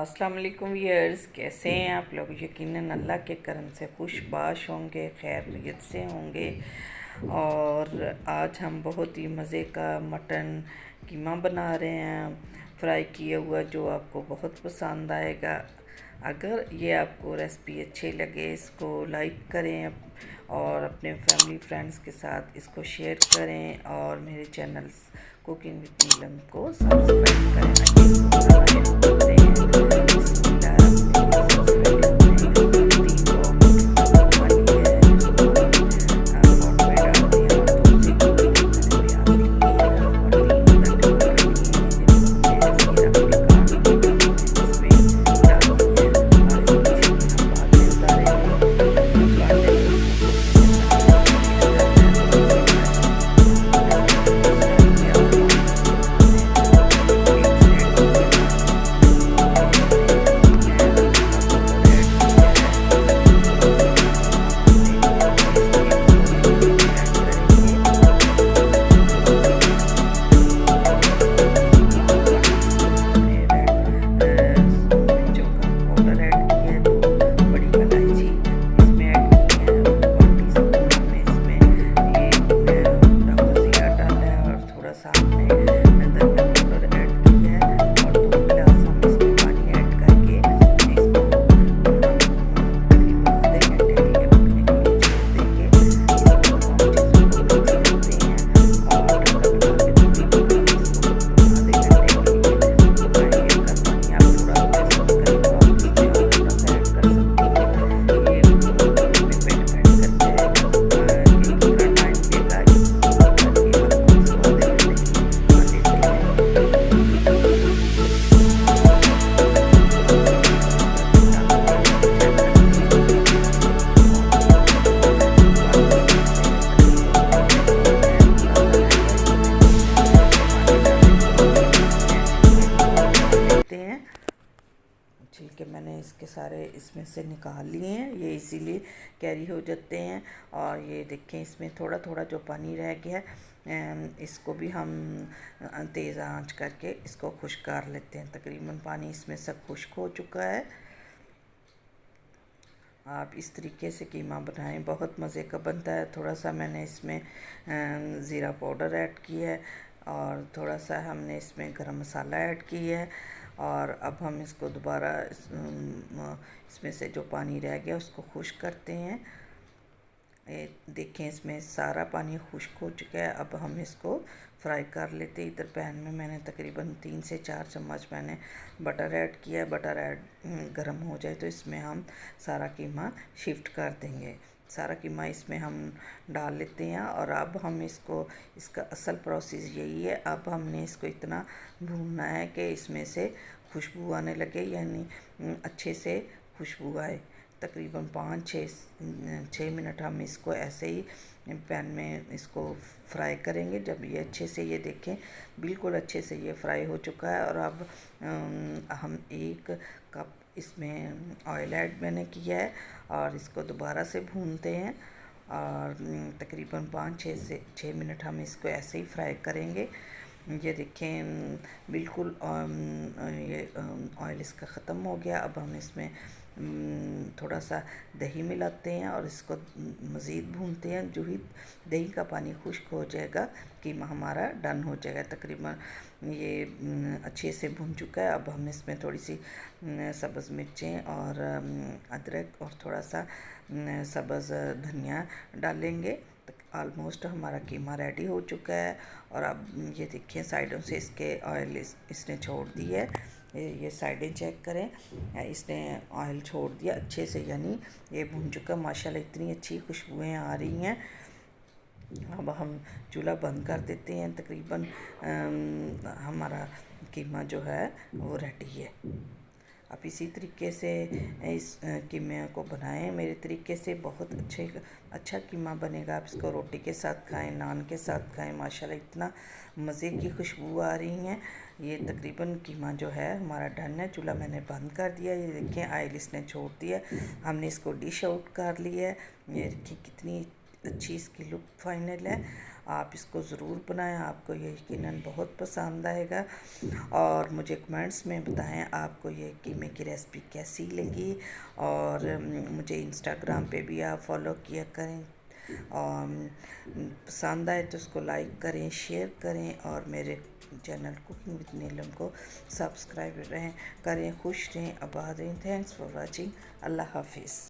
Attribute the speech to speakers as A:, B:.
A: अस्सलाम वालेकुम व्यूअर्स, कैसे हैं आप लोग। यकीनन अल्लाह के करम से खुशबाश होंगे, खैरियत से होंगे। और आज हम बहुत ही मज़े का मटन कीमा बना रहे हैं, फ्राई किया हुआ, जो आपको बहुत पसंद आएगा। अगर ये आपको रेसिपी अच्छी लगे, इसको लाइक करें और अपने फैमिली फ्रेंड्स के साथ इसको शेयर करें और मेरे चैनल कुकिंग विद नीलम को सब्सक्राइब करें। आइए इसको बनाना शुरू करते हैं। छिलके मैंने इसके सारे इसमें से निकाल लिए हैं, ये इजीली कैरी हो जाते हैं। और ये देखें, इसमें थोड़ा थोड़ा जो पानी रह गया है, इसको भी हम तेज़ आंच करके इसको खुश्क कर लेते हैं। तकरीबन पानी इसमें सब खुश्क हो चुका है। आप इस तरीके से कीमा बनाएं, बहुत मज़े का बनता है। थोड़ा सा मैंने इसमें ज़ीरा पाउडर ऐड किया है और थोड़ा सा हमने इसमें गरम मसाला ऐड किया है। और अब हम इसको दोबारा इसमें से जो पानी रह गया उसको खुश्क करते हैं। देखें, इसमें सारा पानी खुश्क हो चुका है। अब हम इसको फ्राई कर लेते हैं। इधर पैन में मैंने तकरीबन 3 से 4 चम्मच मैंने बटर ऐड किया है। बटर ऐड गरम हो जाए तो इसमें हम सारा कीमा शिफ्ट कर देंगे। सारा कीमा इसमें हम डाल लेते हैं। और अब हम इसको, इसका असल प्रोसेस यही है, अब हमने इसको इतना भूनना है कि इसमें से खुशबू आने लगे, यानी अच्छे से खुशबू आए। तकरीबन 5-6 मिनट हम इसको ऐसे ही पैन में इसको फ्राई करेंगे। जब ये अच्छे से, ये देखें बिल्कुल अच्छे से ये फ्राई हो चुका है। और अब हम 1 कप इसमें ऑयल ऐड मैंने किया है और इसको दोबारा से भूनते हैं। और तकरीबन 5-6 मिनट हम इसको ऐसे ही फ्राई करेंगे। ये देखें बिल्कुल ये ऑयल इसका ख़त्म हो गया। अब हम इसमें थोड़ा सा दही मिलाते हैं और इसको मज़ीद भूनते हैं। जो ही दही का पानी खुश्क हो जाएगा, कीमा हमारा डन हो जाएगा। तकरीबन ये अच्छे से भून चुका है। अब हम इसमें थोड़ी सी सब्ज़ मिर्चें और अदरक और थोड़ा सा सब्ज़ धनिया डालेंगे। ऑलमोस्ट हमारा कीमा रेडी हो चुका है। और अब ये देखिए, साइडों से इसके ऑयल इसने छोड़ दी है। ये साइडें चेक करें, इसने ऑयल छोड़ दिया अच्छे से, यानी ये भून चुका माशाल्लाह। इतनी अच्छी खुशबुएं आ रही हैं। अब हम चूल्हा बंद कर देते हैं। तकरीबन हमारा कीमा जो है वो रेडी है। आप इसी तरीके से इस कीमे को बनाएं मेरे तरीके से, बहुत अच्छा कीमा बनेगा। आप इसको रोटी के साथ खाएं, नान के साथ खाएं। माशाल्लाह इतना मज़े की खुशबू आ रही हैं। ये तकरीबन कीमा जो है हमारा डन है। चूल्हा मैंने बंद कर दिया। ये देखें ऑयल इसने छोड़ दिया। हमने इसको डिश आउट कर लिया है। ये देखिए कितनी अच्छी इसकी लुक फाइनल है। आप इसको ज़रूर बनाएं, आपको ये यकीनन बहुत पसंद आएगा। और मुझे कमेंट्स में बताएं आपको ये कीमे की रेसिपी कैसी लगी। और मुझे इंस्टाग्राम पे भी आप फॉलो किया करें। और पसंद आए तो उसको लाइक करें, शेयर करें और मेरे चैनल कुकिंग विद नीलम को सब्सक्राइब करें। खुश रहें, आबाद रहें। Thanks for watching. अल्लाह हाफिज़।